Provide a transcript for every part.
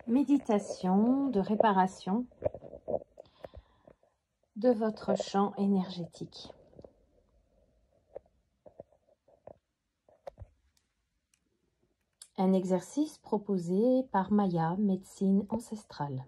méditation de réparation de votre champ énergétique. Un exercice proposé par Maya, médecine ancestrale.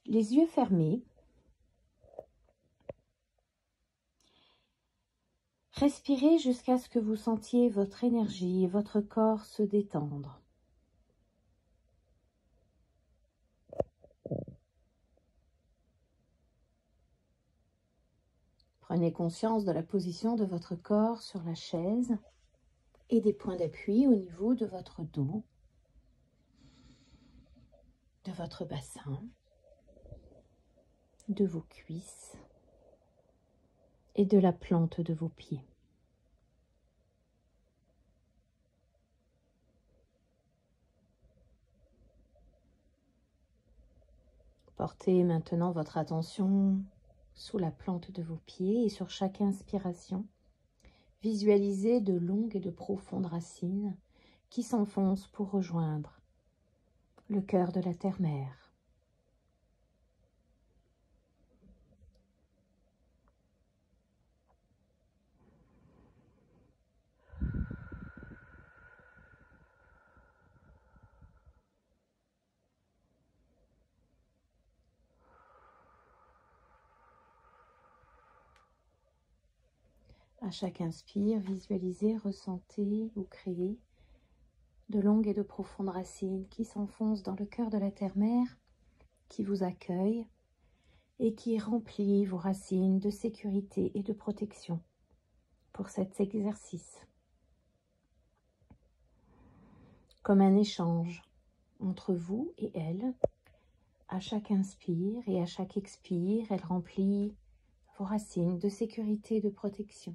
Les yeux fermés, respirez jusqu'à ce que vous sentiez votre énergie et votre corps se détendre. Prenez conscience de la position de votre corps sur la chaise et des points d'appui au niveau de votre dos, de votre bassin, de vos cuisses et de la plante de vos pieds. Portez maintenant votre attention sous la plante de vos pieds et sur chaque inspiration, visualisez de longues et de profondes racines qui s'enfoncent pour rejoindre le cœur de la terre-mère. À chaque inspire, visualisez, ressentez ou créez de longues et de profondes racines qui s'enfoncent dans le cœur de la terre-mère, qui vous accueille et qui remplit vos racines de sécurité et de protection pour cet exercice. Comme un échange entre vous et elle, à chaque inspire et à chaque expire, elle remplit vos racines de sécurité et de protection.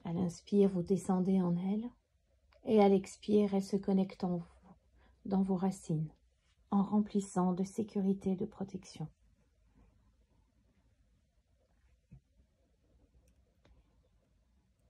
À l'inspire, vous descendez en elle, et à l'expire, elle se connecte en vous, dans vos racines, en remplissant de sécurité et de protection.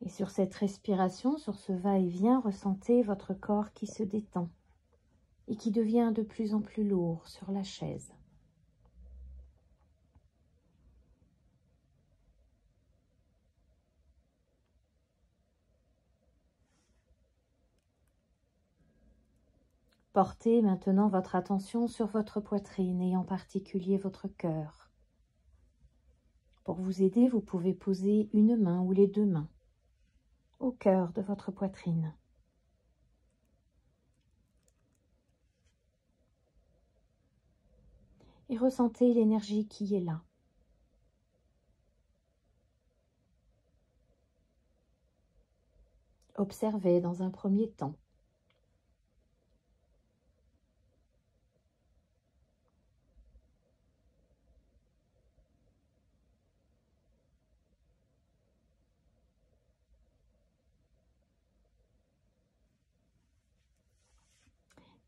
Et sur cette respiration, sur ce va-et-vient, ressentez votre corps qui se détend et qui devient de plus en plus lourd sur la chaise. Portez maintenant votre attention sur votre poitrine et en particulier votre cœur. Pour vous aider, vous pouvez poser une main ou les deux mains au cœur de votre poitrine. Et ressentez l'énergie qui est là. Observez dans un premier temps.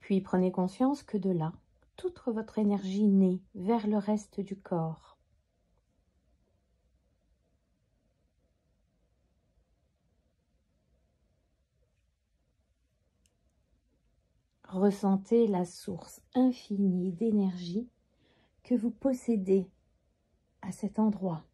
Puis prenez conscience que de là, toute votre énergie naît vers le reste du corps. Ressentez la source infinie d'énergie que vous possédez à cet endroit.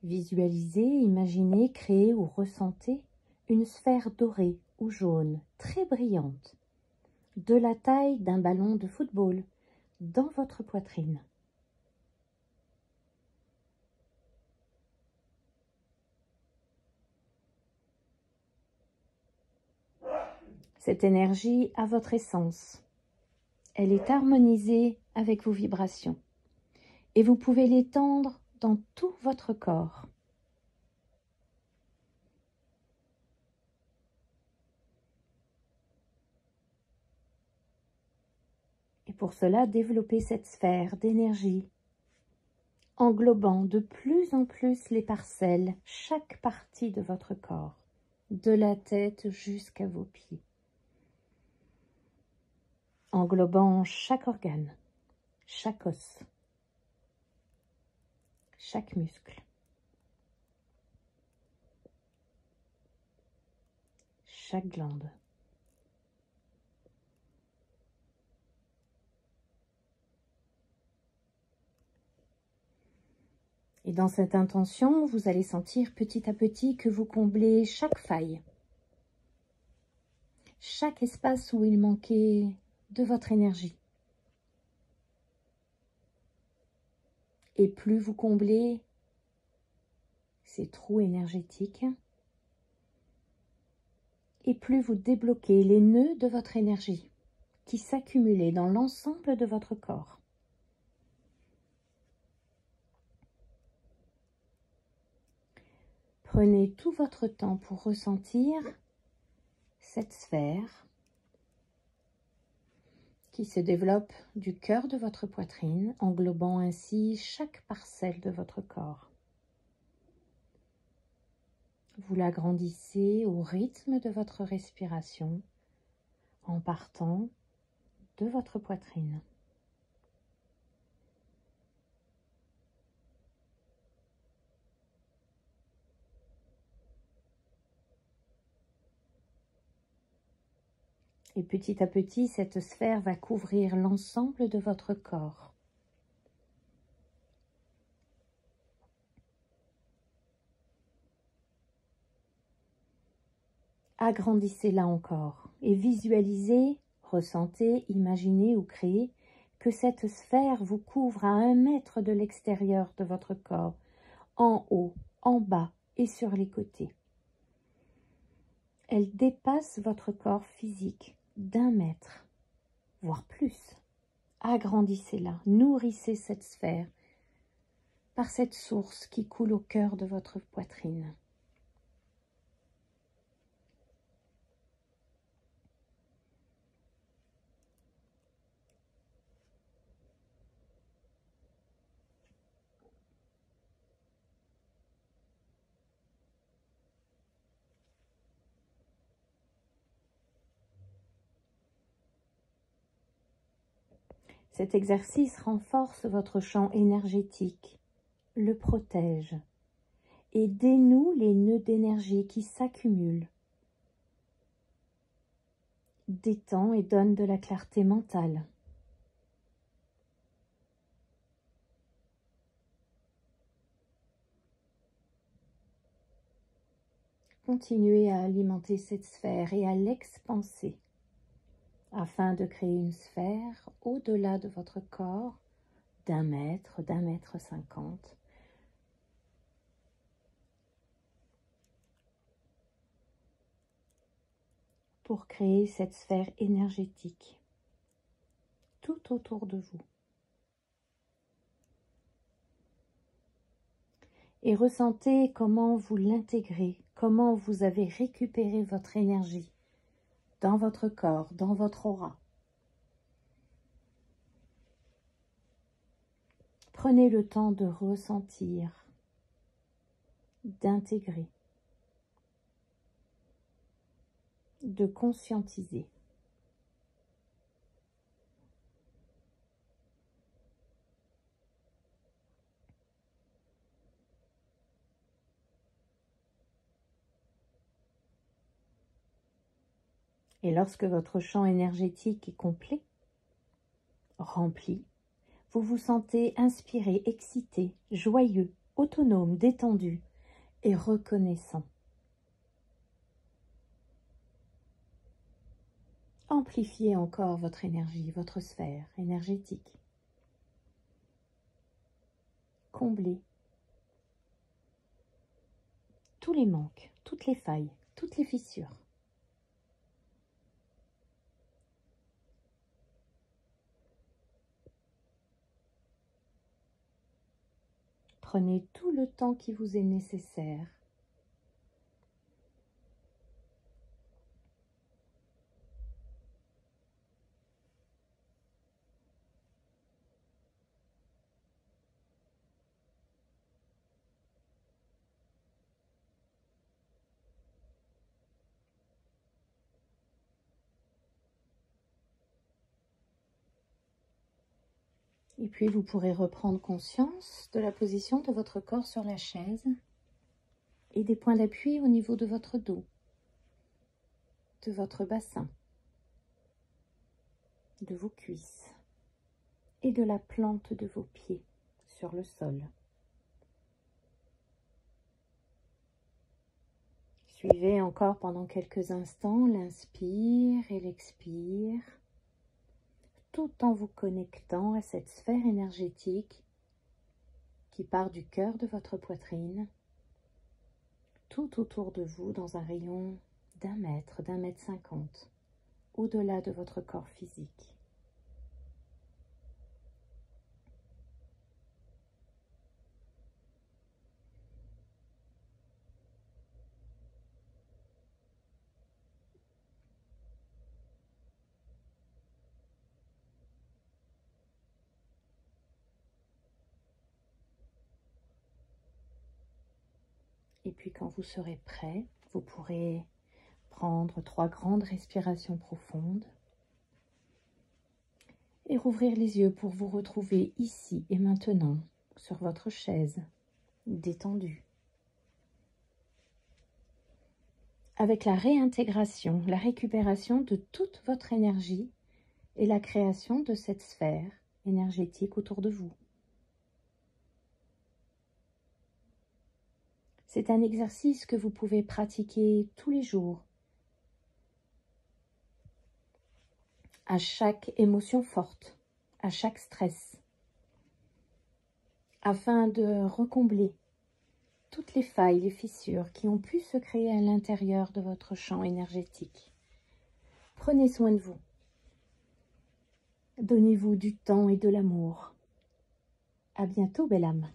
Visualisez, imaginez, créez ou ressentez une sphère dorée ou jaune, très brillante, de la taille d'un ballon de football, dans votre poitrine. Cette énergie a votre essence. Elle est harmonisée avec vos vibrations et vous pouvez l'étendre dans tout votre corps. Et pour cela, développez cette sphère d'énergie, englobant de plus en plus les parcelles, chaque partie de votre corps, de la tête jusqu'à vos pieds, englobant chaque organe, chaque os, chaque muscle, chaque glande. Et dans cette intention, vous allez sentir petit à petit que vous comblez chaque faille, chaque espace où il manquait de votre énergie. Et plus vous comblez ces trous énergétiques, et plus vous débloquez les nœuds de votre énergie qui s'accumulaient dans l'ensemble de votre corps. Prenez tout votre temps pour ressentir cette sphère qui se développe du cœur de votre poitrine, englobant ainsi chaque parcelle de votre corps. Vous l'agrandissez au rythme de votre respiration en partant de votre poitrine. Et petit à petit, cette sphère va couvrir l'ensemble de votre corps. Agrandissez-la encore et visualisez, ressentez, imaginez ou créez que cette sphère vous couvre à 1 mètre de l'extérieur de votre corps, en haut, en bas et sur les côtés. Elle dépasse votre corps physique d'1 mètre, voire plus. Agrandissez-la, nourrissez cette sphère par cette source qui coule au cœur de votre poitrine. Cet exercice renforce votre champ énergétique, le protège et dénoue les nœuds d'énergie qui s'accumulent, détend et donne de la clarté mentale. Continuez à alimenter cette sphère et à l'expanser afin de créer une sphère au-delà de votre corps d'1 mètre, d'1 mètre 50. Pour créer cette sphère énergétique tout autour de vous. Et ressentez comment vous l'intégrez, comment vous avez récupéré votre énergie dans votre corps, dans votre aura. Prenez le temps de ressentir, d'intégrer, de conscientiser. Et lorsque votre champ énergétique est complet, rempli, vous vous sentez inspiré, excité, joyeux, autonome, détendu et reconnaissant. Amplifiez encore votre énergie, votre sphère énergétique. Comblez tous les manques, toutes les failles, toutes les fissures. Prenez tout le temps qui vous est nécessaire. Et puis vous pourrez reprendre conscience de la position de votre corps sur la chaise et des points d'appui au niveau de votre dos, de votre bassin, de vos cuisses et de la plante de vos pieds sur le sol. Suivez encore pendant quelques instants l'inspire et l'expire, tout en vous connectant à cette sphère énergétique qui part du cœur de votre poitrine, tout autour de vous dans un rayon d'1 mètre, d'1,50 m, au-delà de votre corps physique. Et puis quand vous serez prêt, vous pourrez prendre 3 grandes respirations profondes et rouvrir les yeux pour vous retrouver ici et maintenant sur votre chaise, détendue. Avec la réintégration, la récupération de toute votre énergie et la création de cette sphère énergétique autour de vous. C'est un exercice que vous pouvez pratiquer tous les jours, à chaque émotion forte, à chaque stress, afin de recombler toutes les failles, les fissures qui ont pu se créer à l'intérieur de votre champ énergétique. Prenez soin de vous. Donnez-vous du temps et de l'amour. À bientôt, belle âme.